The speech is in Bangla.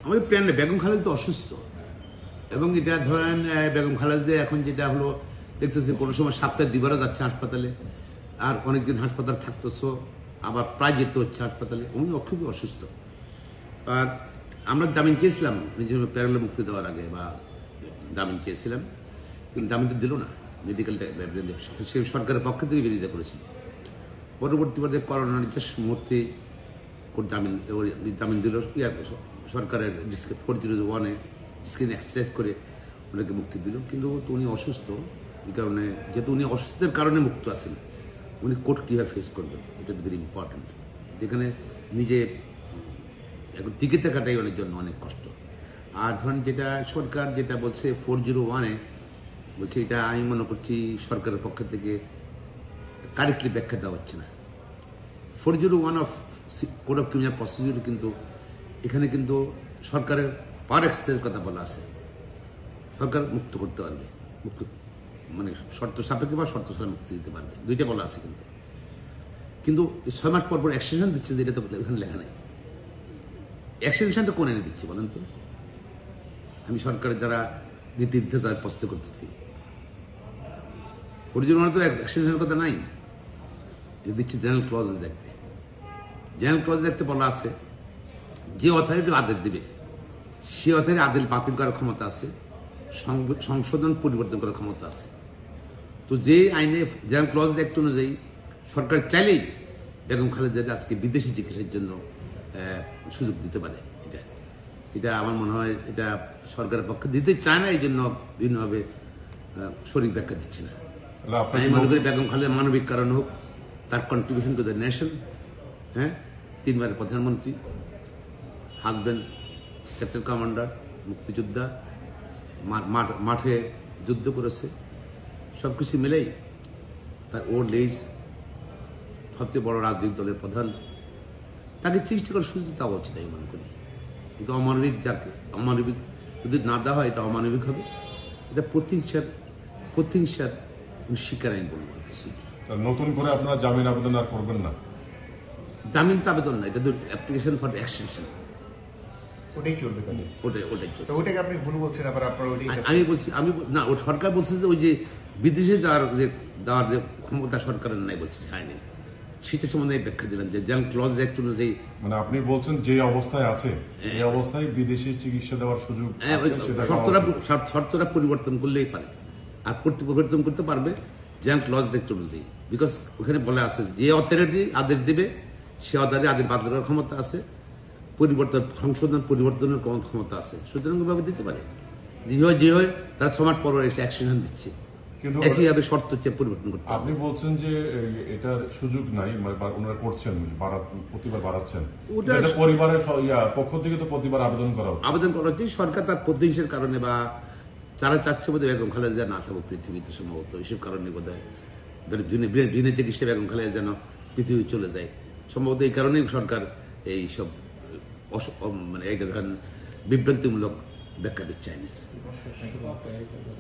আমাদের প্ল্যানে বেগম খালেদা অসুস্থ, এবং এটা ধরেন বেগম খালেদা এখন যেটা হলো দেখতেছি কোনো সময় সপ্তাহে দুবারও যাচ্ছে হাসপাতালে, আর অনেকদিন হাসপাতাল থাকতেছো, আবার প্রায় যেতে হচ্ছে হাসপাতালে। উনি খুবই অসুস্থ। আর আমরা জামিন চেয়েছিলাম নিজের প্যারোলে মুক্তি দেওয়ার আগে, বা জামিন চেয়েছিলাম, কিন্তু জামিন তো দিল না। মেডিকেল সে সরকারের পক্ষ থেকে বিরোধিতা করেছিল। পরবর্তী পর্যায়ে করোনার জাস্ট মুহূর্তে জামিন দিল সরকারের 401-এ স্ক্রিন এক্সারসাইজ করে ওনাকে মুক্তি দিল। কিন্তু উনি অসুস্থ, এই কারণে যেহেতু উনি অসুস্থতার কারণে মুক্ত আছেন, উনি কোর্ট কীভাবে ফেস করবেন এটা তো ভেরি ইম্পর্টেন্ট। যেখানে নিজে এখন টিকে থাকাটাই অনেক জন্য অনেক কষ্ট। আর ধরেন যেটা সরকার যেটা বলছে 401-এ বলছে, এটা আমি মনে করছি সরকারের পক্ষ থেকে কারেক্টলি ব্যাখ্যা দেওয়া হচ্ছে না। 401 of code of criminal procedure কিন্তু এখানে কিন্তু সরকারের পাওয়ার এক্সারসাইজ কথা বলা আছে। সরকার মুক্ত করতে পারবে, মুক্ত মানে শর্ত সাপেক্ষে বা শর্ত ছাড়া মুক্তি দিতে পারবে, দুইটা বলা আছে। কিন্তু 6 মাস পর এক্সটেনশন দিচ্ছে, যেটা তো এখানে লেখা নেই। এক্সটেনশনটা কোন এনে দিচ্ছে বলেন তো? আমি সরকারের যারা নীতি তাদের প্রশ্ন করতেছি, 401 তো এক্সটেনশনের কথা নাই, দিচ্ছে জেনারেল ক্লজেস অ্যাক্টে। জেনারেল ক্লজেস অ্যাক্টে বলা আছে যে অথরিটি আদেশ দিবে সে অথরিটি আদেশ বাতিল করার ক্ষমতা আছে, সংশোধন পরিবর্তন করার ক্ষমতা আছে। তো যে আইনে জেনারেল ক্লজেস অ্যাক্ট অনুযায়ী সরকার চাইলেই বেগম খালেদাকে আজকে বিদেশি চিকিৎসার জন্য সুযোগ দিতে পারে। এটা আমার মনে হয় এটা সরকারের পক্ষে দিতে চায় না, এই জন্য বিভিন্নভাবে সঠিক ব্যাখ্যা দিচ্ছে না। আমি মনে করি বেগম খালেদা মানবিক কারণ হোক, তার কন্ট্রিবিউশন টু দ্য নেশন, 3 বারের প্রধানমন্ত্রী, হাজব্যান্ড সেক্টর কমান্ডার, মুক্তিযোদ্ধা, মাঠে যুদ্ধ করেছে, সব কিছু মিলেই তার ওল্ড এজ, সবচেয়ে বড় রাজনৈতিক দলের প্রধান, তাকে চিকিৎসা করার সুযোগ দেওয়া উচিত আমি মনে করি। কিন্তু অমানবিক, যাকে অমানবিক যদি না দেওয়া হয় এটা অমানবিক হবে, এটা প্রতিহিংসার শিকার আমি বলবো। নতুন করে আপনারা জামিন আবেদন আর করবেন না? জামিন তো আবেদন না, এটা তো অ্যাপ্লিকেশন ফর এক্সটেনশন, ওটাই চলবে। ওটাই চলছে। ওটাকে আপনি ভুল বলছেন, আবার আপনার আমি বলছি না, ও সরকার বলছে যে ওই যে বিদেশে যাওয়ার যে ক্ষমতা সরকারের নাই, বলছে হয়নি। সেটা সম্বন্ধে ব্যাখ্যা দিলাম যে জেনারেল ক্লজ অ্যাক্ট অনুযায়ী, মানে আপনি বলছেন যে অবস্থায় আছে এই অবস্থায় বিদেশি চিকিৎসা দেওয়ার সুযোগ শর্তটা পরিবর্তন করলেই পারে, আর পরিবর্তন করতে পারবে জেনারেল ক্লজ অ্যাক্ট অনুযায়ী। বিকজ ওখানে বলা আছে যে অথরিটি আদেশ দিবে সে অথরিটি আদেশ বাতিল করার ক্ষমতা আছে, সংশোধন পরিবর্তনের ক্ষমতা আছে, সুতরাং ভাবে দিতে পারে। যে হয় তারা 6 মাস পর এসে অ্যাকশন দিচ্ছে, কিন্তু একইভাবে শর্ত পরিবর্তন করতে। আপনি বলছেন যে এটার সুযোগ নাই, ওনারা করছেন, প্রতিবার বাড়াচ্ছেন, পরিবারের পক্ষ থেকে তো প্রতিবার আবেদন করা হচ্ছে। সরকার তার প্রতিহিংসার কারণে, বা যারা চাচ্ছে বোধহয় বেগম খালেদা না থাকুক পৃথিবীতে, সম্ভবত এইসব কারণে বোধহয় বিনা চিকিৎসা বেগম খালেদা যেন পৃথিবী চলে যায়, সম্ভবত এই কারণেই সরকার এইসব মানে ধরেন বিভ্রান্তিমূলক ব্যাখ্যা দিচ্ছে।